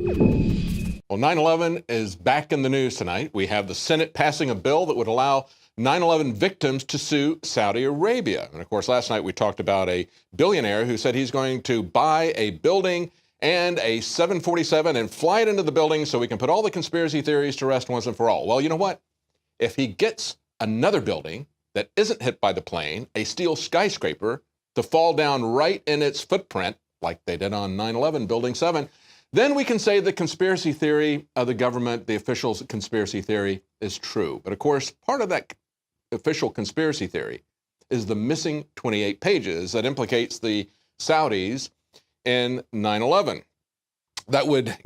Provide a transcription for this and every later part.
Well, 9/11 is back in the news tonight. We have the Senate passing a bill that would allow 9/11 victims to sue Saudi Arabia. And of course, last night we talked about a billionaire who said he's going to buy a building and a 747 and fly it into the building so we can put all the conspiracy theories to rest once and for all. Well, you know what? If he gets another building that isn't hit by the plane, a steel skyscraper, to fall down right in its footprint, like they did on 9/11 Building 7, then we can say the conspiracy theory of the government, the officials' conspiracy theory, is true. But of course, part of that official conspiracy theory is the missing 28 pages that implicates the Saudis in 9/11. That would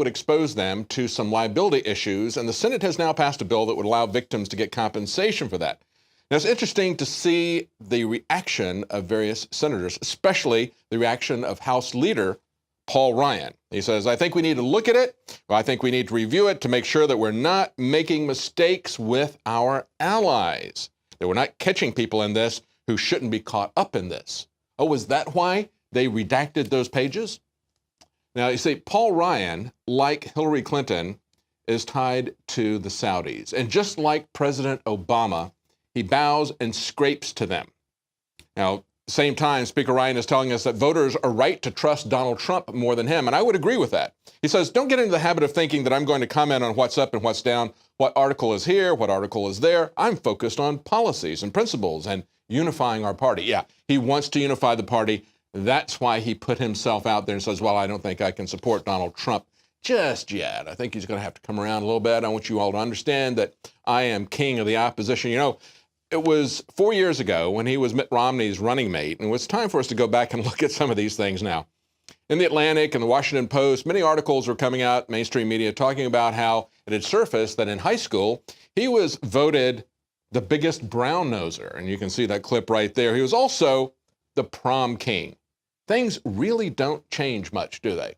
expose them to some liability issues. And the Senate has now passed a bill that would allow victims to get compensation for that. Now, it's interesting to see the reaction of various senators, especially the reaction of House Leader Paul Ryan. He says, I think we need to look at it. I think we need to review it to make sure that we're not making mistakes with our allies, that we're not catching people in this who shouldn't be caught up in this. Oh, is that why they redacted those pages? Now, you see, Paul Ryan, like Hillary Clinton, is tied to the Saudis. And just like President Obama, he bows and scrapes to them. Now, same time, Speaker Ryan is telling us that voters are right to trust Donald Trump more than him, and I would agree with that. He says, don't get into the habit of thinking that I'm going to comment on what's up and what's down, what article is here, what article is there. I'm focused on policies and principles and unifying our party. Yeah, he wants to unify the party. That's why he put himself out there and says, well, I don't think I can support Donald Trump just yet. I think he's going to have to come around a little bit. I want you all to understand that I am king of the opposition. You know, it was 4 years ago when he was Mitt Romney's running mate, and it was time for us to go back and look at some of these things now. In the Atlantic and the Washington Post, many articles were coming out, mainstream media, talking about how it had surfaced that in high school, he was voted the biggest brown noser. And you can see that clip right there. He was also the prom king. Things really don't change much, do they?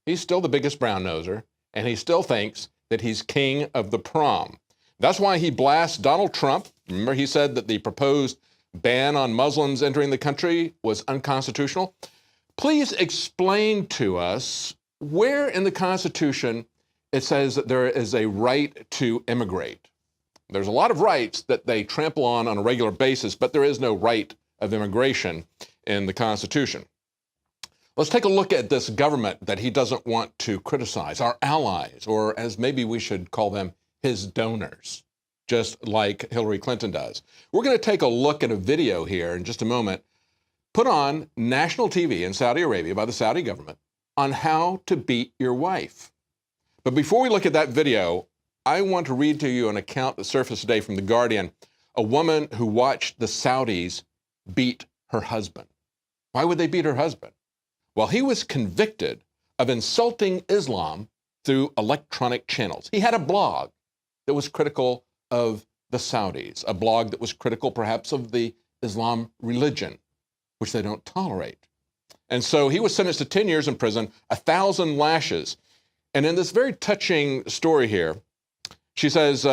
He's still the biggest brown noser, and he still thinks that he's king of the prom. That's why he blasts Donald Trump. Remember, he said that the proposed ban on Muslims entering the country was unconstitutional. Please explain to us where in the Constitution it says that there is a right to immigrate. There's a lot of rights that they trample on a regular basis, but there is no right of immigration in the Constitution. Let's take a look at this government that he doesn't want to criticize, our allies, or as maybe we should call them, his donors, just like Hillary Clinton does. We're going to take a look at a video here in just a moment, put on national TV in Saudi Arabia by the Saudi government on how to beat your wife. But before we look at that video, I want to read to you an account that surfaced today from The Guardian, a woman who watched the Saudis beat her husband. Why would they beat her husband? Well, he was convicted of insulting Islam through electronic channels. He had a blog that was critical of the Saudis, a blog that was critical perhaps of the Islam religion, which they don't tolerate. And so he was sentenced to 10 years in prison, 1,000 lashes. And in this very touching story here, she says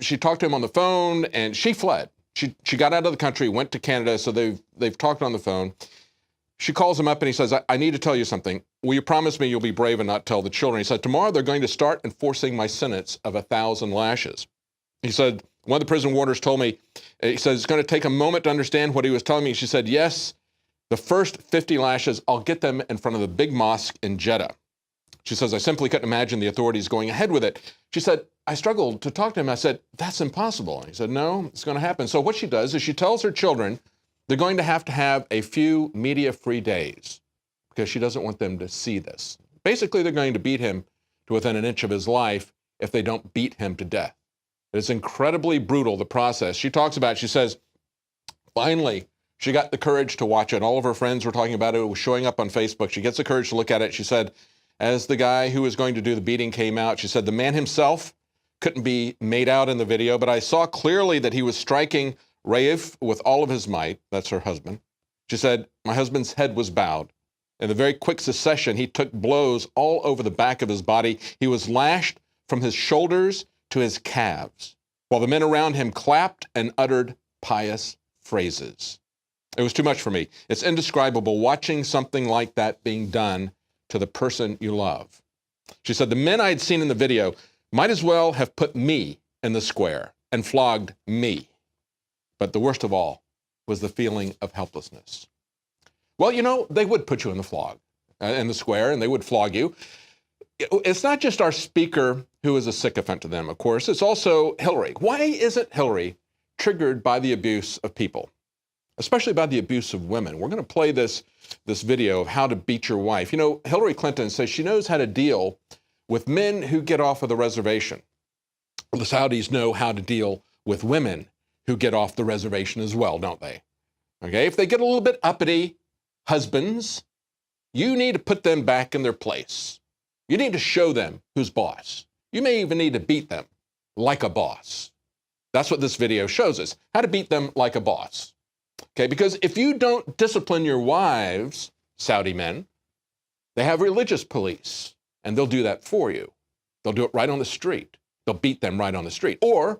she talked to him on the phone and she fled. She got out of the country, went to Canada, so they've talked on the phone. She calls him up and he says, I need to tell you something. Will you promise me you'll be brave and not tell the children? He said, tomorrow they're going to start enforcing my sentence of 1,000 lashes. He said, one of the prison warders told me, he said, it's going to take a moment to understand what he was telling me. She said, yes, the first 50 lashes, I'll get them in front of the big mosque in Jeddah. She says, I simply couldn't imagine the authorities going ahead with it. She said, I struggled to talk to him. I said, that's impossible. And he said, no, it's going to happen. So what she does is she tells her children they're going to have a few media-free days because she doesn't want them to see this. Basically, they're going to beat him to within an inch of his life if they don't beat him to death. It's incredibly brutal, the process. She talks about, she says, finally, she got the courage to watch it. All of her friends were talking about it. It was showing up on Facebook. She gets the courage to look at it. She said, as the guy who was going to do the beating came out, she said, the man himself couldn't be made out in the video, but I saw clearly that he was striking Raif with all of his might. That's her husband. She said, my husband's head was bowed. In a very quick succession, he took blows all over the back of his body. He was lashed from his shoulders to his calves, while the men around him clapped and uttered pious phrases. It was too much for me. It's indescribable watching something like that being done to the person you love. She said, the men I had seen in the video might as well have put me in the square and flogged me. But the worst of all was the feeling of helplessness. Well, you know, they would put you in the square, and they would flog you. It's not just our speaker who is a sycophant to them, of course. It's also Hillary. Why isn't Hillary triggered by the abuse of people, especially by the abuse of women? We're going to play this video of how to beat your wife. You know, Hillary Clinton says she knows how to deal with men who get off of the reservation. The Saudis know how to deal with women who get off the reservation as well, don't they? Okay, if they get a little bit uppity, husbands, you need to put them back in their place. You need to show them who's boss. You may even need to beat them like a boss. That's what this video shows us, how to beat them like a boss. Okay, because if you don't discipline your wives, Saudi men, they have religious police, and they'll do that for you. They'll do it right on the street. They'll beat them right on the street. Or,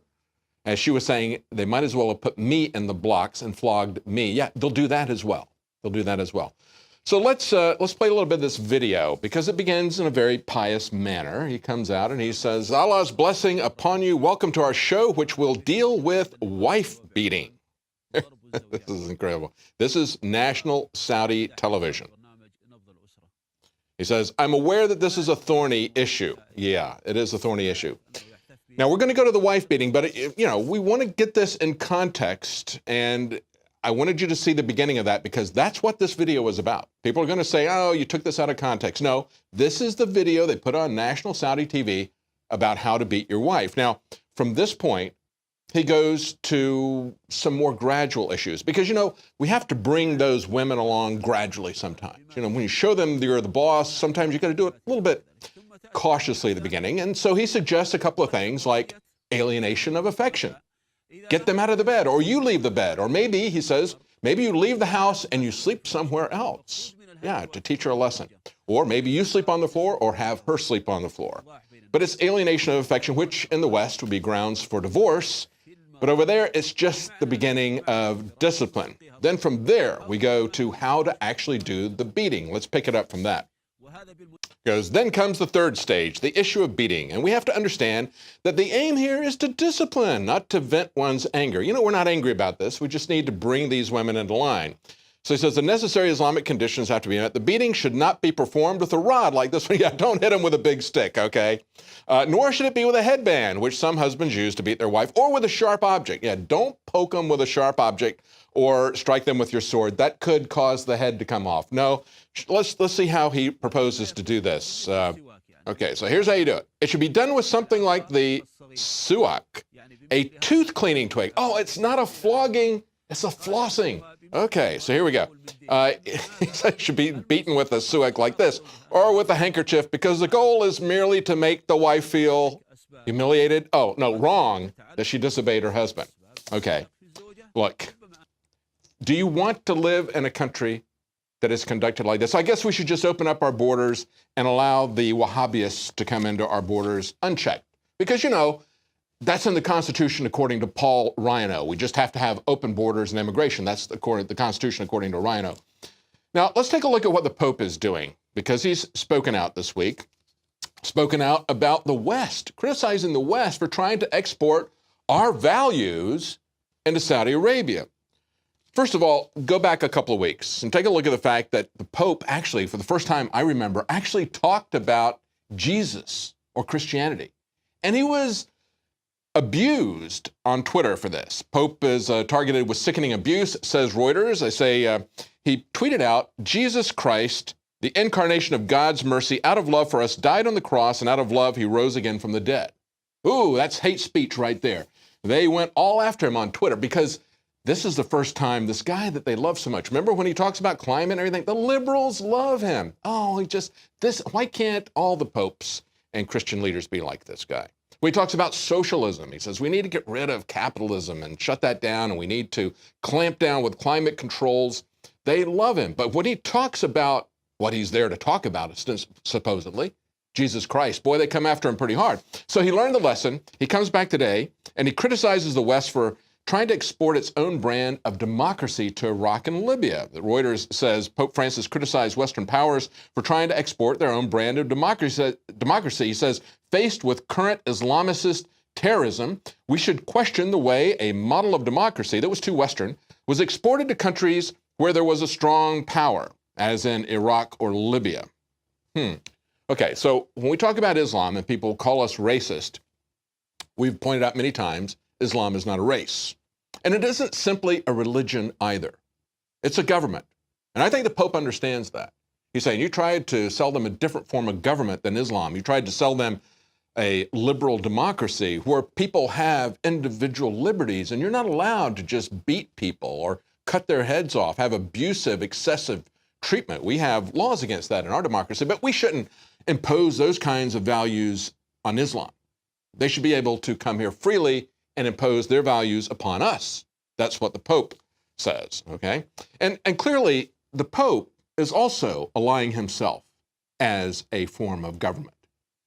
as she was saying, they might as well have put me in the blocks and flogged me. Yeah, they'll do that as well. They'll do that as well. So let's play a little bit of this video, because it begins in a very pious manner. He comes out and he says, Allah's blessing upon you. Welcome to our show, which will deal with wife beating. This is incredible. This is national Saudi television. He says, I'm aware that this is a thorny issue. Yeah, it is a thorny issue. Now, we're going to go to the wife beating, but, you know, we want to get this in context, and I wanted you to see the beginning of that, because that's what this video was about. People are going to say, oh, you took this out of context. No, this is the video they put on national Saudi TV about how to beat your wife. Now, from this point, he goes to some more gradual issues, because, you know, we have to bring those women along gradually sometimes. You know, when you show them you're the boss, sometimes you got to do it a little bit cautiously at the beginning. And so he suggests a couple of things like alienation of affection. Get them out of the bed, or you leave the bed. Or maybe, he says, maybe you leave the house and you sleep somewhere else. Yeah, to teach her a lesson. Or maybe you sleep on the floor or have her sleep on the floor. But it's alienation of affection, which in the West would be grounds for divorce. But over there, it's just the beginning of discipline. Then from there, we go to how to actually do the beating. Let's pick it up from that. Because then comes the third stage, the issue of beating. And we have to understand that the aim here is to discipline, not to vent one's anger. You know, we're not angry about this. We just need to bring these women into line. So he says the necessary Islamic conditions have to be met. The beating should not be performed with a rod like this one. Yeah, don't hit them with a big stick, okay? Nor should it be with a headband, which some husbands use to beat their wife, or with a sharp object. Yeah, don't poke them with a sharp object or strike them with your sword. That could cause the head to come off. No, let's see how he proposes to do this. Okay, so here's how you do it. It should be done with something like the suwak, a tooth cleaning twig. Oh, it's not a flogging, it's a flossing. Okay, so here we go. It should be beaten with a suwak like this, or with a handkerchief, because the goal is merely to make the wife feel humiliated. Oh, no, wrong, that she disobeyed her husband. Okay, look, do you want to live in a country that is conducted like this? I guess we should just open up our borders and allow the Wahhabists to come into our borders unchecked. Because, you know, that's in the Constitution according to Paul Rhino. We just have to have open borders and immigration. That's the Constitution according to Rhino. Now, let's take a look at what the Pope is doing, because he's spoken out this week, spoken out about the West, criticizing the West for trying to export our values into Saudi Arabia. First of all, go back a couple of weeks and take a look at the fact that the Pope actually, for the first time I remember, actually talked about Jesus or Christianity. And he was abused on Twitter for this. Pope is targeted with sickening abuse, says Reuters. They say he tweeted out, Jesus Christ, the incarnation of God's mercy, out of love for us, died on the cross, and out of love he rose again from the dead. Ooh, that's hate speech right there. They went all after him on Twitter because this is the first time this guy that they love so much. Remember when he talks about climate and everything? The liberals love him. Oh, why can't all the popes and Christian leaders be like this guy? When he talks about socialism, he says we need to get rid of capitalism and shut that down, and we need to clamp down with climate controls. They love him. But when he talks about what he's there to talk about, supposedly, Jesus Christ, boy, they come after him pretty hard. So he learned the lesson. He comes back today, and he criticizes the West for trying to export its own brand of democracy to Iraq and Libya. Reuters says Pope Francis criticized Western powers for trying to export their own brand of democracy. He says, faced with current Islamist terrorism, we should question the way a model of democracy that was too Western was exported to countries where there was a strong power, as in Iraq or Libya. Okay, so when we talk about Islam and people call us racist, we've pointed out many times, Islam is not a race. And it isn't simply a religion either. It's a government. And I think the Pope understands that. He's saying, you tried to sell them a different form of government than Islam. You tried to sell them a liberal democracy where people have individual liberties, and you're not allowed to just beat people or cut their heads off, have abusive, excessive treatment. We have laws against that in our democracy, but we shouldn't impose those kinds of values on Islam. They should be able to come here freely and impose their values upon us. That's what the Pope says, okay? And clearly, the Pope is also allying himself as a form of government.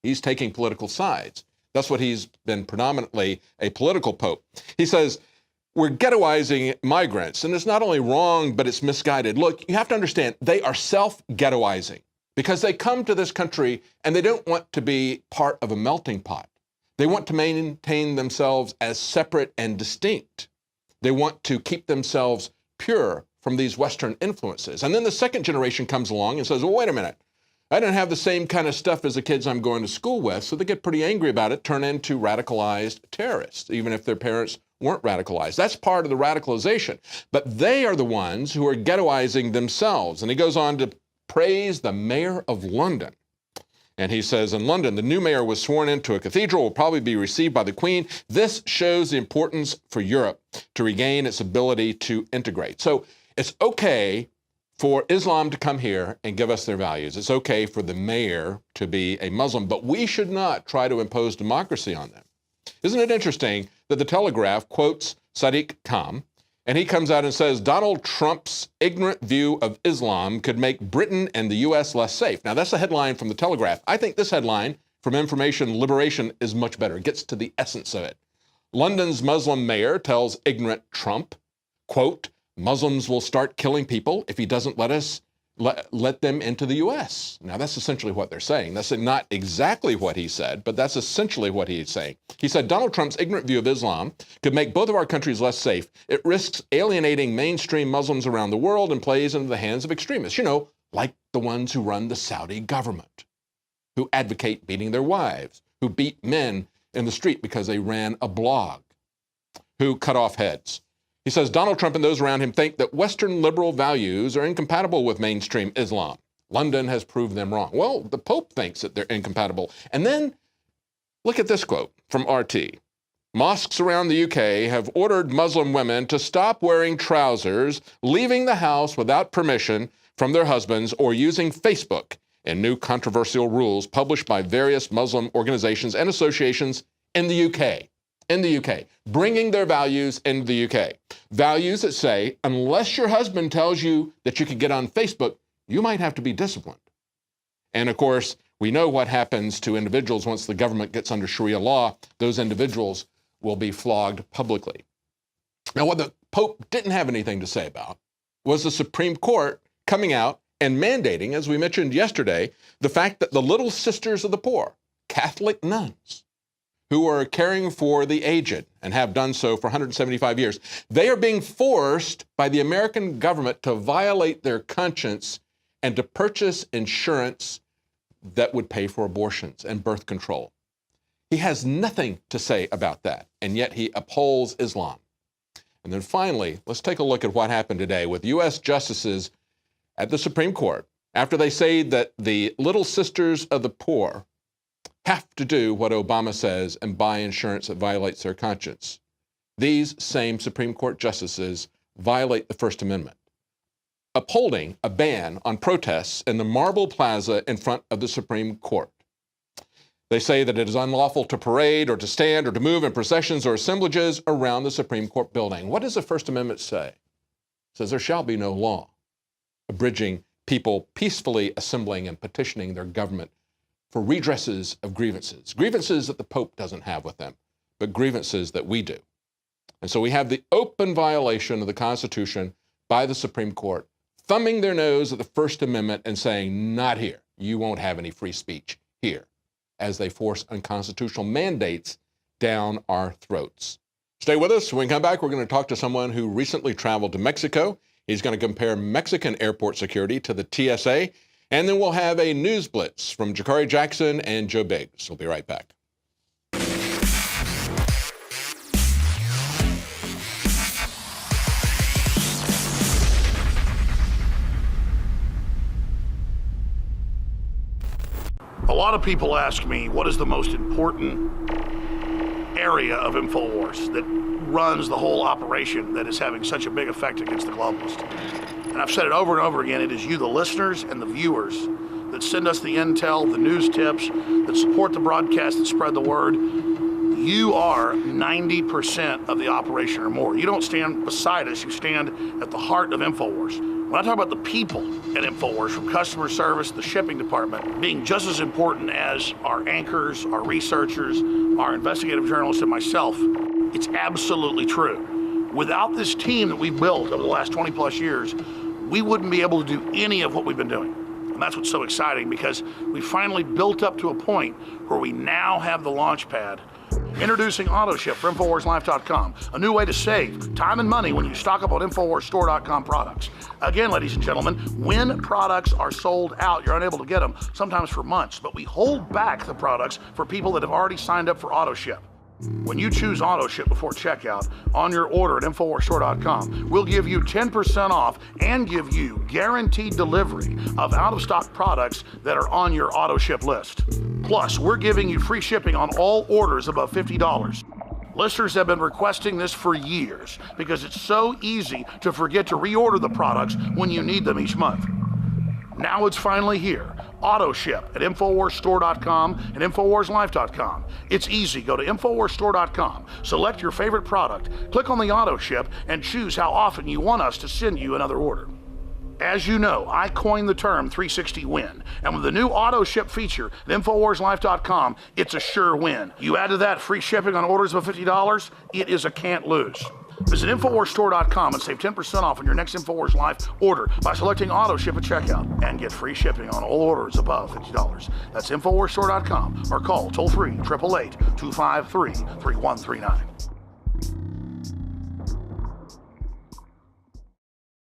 He's taking political sides. That's what he's been predominantly, a political Pope. He says, we're ghettoizing migrants, and it's not only wrong, but it's misguided. Look, you have to understand, they are self-ghettoizing because they come to this country and they don't want to be part of a melting pot. They want to maintain themselves as separate and distinct. They want to keep themselves pure from these Western influences. And then the second generation comes along and says, well, wait a minute. I didn't have the same kind of stuff as the kids I'm going to school with, so they get pretty angry about it, turn into radicalized terrorists, even if their parents weren't radicalized. That's part of the radicalization. But they are the ones who are ghettoizing themselves. And he goes on to praise the mayor of London. And he says, in London, the new mayor was sworn into a cathedral, will probably be received by the Queen. This shows the importance for Europe to regain its ability to integrate. So it's okay for Islam to come here and give us their values. It's okay for the mayor to be a Muslim, but we should not try to impose democracy on them. Isn't it interesting that the Telegraph quotes Sadiq Khan, and he comes out and says, Donald Trump's ignorant view of Islam could make Britain and the U.S. less safe. Now, that's a headline from the Telegraph. I think this headline from Information Liberation is much better. It gets to the essence of it. London's Muslim mayor tells ignorant Trump, quote, Muslims will start killing people if he doesn't let them into the U.S. Now, that's essentially what they're saying. That's not exactly what he said, but that's essentially what he's saying. He said, Donald Trump's ignorant view of Islam could make both of our countries less safe. It risks alienating mainstream Muslims around the world and plays into the hands of extremists, you know, like the ones who run the Saudi government, who advocate beating their wives, who beat men in the street because they ran a blog, who cut off heads. He says Donald Trump and those around him think that Western liberal values are incompatible with mainstream Islam. London has proved them wrong. Well, the Pope thinks that they're incompatible. And then look at this quote from RT. Mosques around the UK have ordered Muslim women to stop wearing trousers, leaving the house without permission from their husbands, or using Facebook in new controversial rules published by various Muslim organizations and associations in the UK. In the UK, bringing their values into the UK. Values that say, unless your husband tells you that you can get on Facebook, you might have to be disciplined. And of course, we know what happens to individuals once the government gets under Sharia law. Those individuals will be flogged publicly. Now, what the Pope didn't have anything to say about was the Supreme Court coming out and mandating, as we mentioned yesterday, the fact that the Little Sisters of the Poor, Catholic nuns, who are caring for the aged and have done so for 175 years. They are being forced by the American government to violate their conscience and to purchase insurance that would pay for abortions and birth control. He has nothing to say about that, and yet he upholds Islam. And then finally, let's take a look at what happened today with U.S. justices at the Supreme Court after they say that the Little Sisters of the Poor have to do what Obama says and buy insurance that violates their conscience. These same Supreme Court justices violate the First Amendment, upholding a ban on protests in the Marble Plaza in front of the Supreme Court. They say that it is unlawful to parade or to stand or to move in processions or assemblages around the Supreme Court building. What does the First Amendment say? It says there shall be no law abridging people peacefully assembling and petitioning their government for redresses of grievances. Grievances that the Pope doesn't have with them, but grievances that we do. And so we have the open violation of the Constitution by the Supreme Court, thumbing their nose at the First Amendment and saying, not here. You won't have any free speech here, as they force unconstitutional mandates down our throats. Stay with us. When we come back, we're going to talk to someone who recently traveled to Mexico. He's going to compare Mexican airport security to the TSA. And then we'll have a news blitz from Jakari Jackson and Joe Biggs. We'll be right back. A lot of people ask me, what is the most important area of InfoWars that runs the whole operation that is having such a big effect against the globalists? And I've said it over and over again, it is you, the listeners and the viewers, that send us the intel, the news tips, that support the broadcast, that spread the word. You are 90% of the operation or more. You don't stand beside us, you stand at the heart of InfoWars. When I talk about the people at InfoWars, from customer service, the shipping department, being just as important as our anchors, our researchers, our investigative journalists, and myself, it's absolutely true. Without this team that we've built over the last 20 plus years, we wouldn't be able to do any of what we've been doing. And that's what's so exciting, because we finally built up to a point where we now have the launch pad. Introducing AutoShip for InfoWarsLife.com, a new way to save time and money when you stock up on InfoWarsStore.com products. Again, ladies and gentlemen, when products are sold out, you're unable to get them, sometimes for months, but we hold back the products for people that have already signed up for AutoShip. When you choose AutoShip before checkout on your order at InfoWarsStore.com, we'll give you 10% off and give you guaranteed delivery of out-of-stock products that are on your AutoShip list. Plus, we're giving you free shipping on all orders above $50. Listeners have been requesting this for years because it's so easy to forget to reorder the products when you need them each month. Now it's finally here. AutoShip at InfoWarsStore.com and InfoWarsLife.com. It's easy. Go to InfoWarsStore.com, select your favorite product, click on the AutoShip, and choose how often you want us to send you another order. As you know, I coined the term 360 win, and with the new AutoShip feature at InfoWarsLife.com, it's a sure win. You add to that free shipping on orders of $50, it is a can't lose. Visit InfoWarsStore.com and save 10% off on your next InfoWars Life order by selecting AutoShip at checkout, and get free shipping on all orders above $50. That's InfoWarsStore.com, or call toll-free 888-253-3139.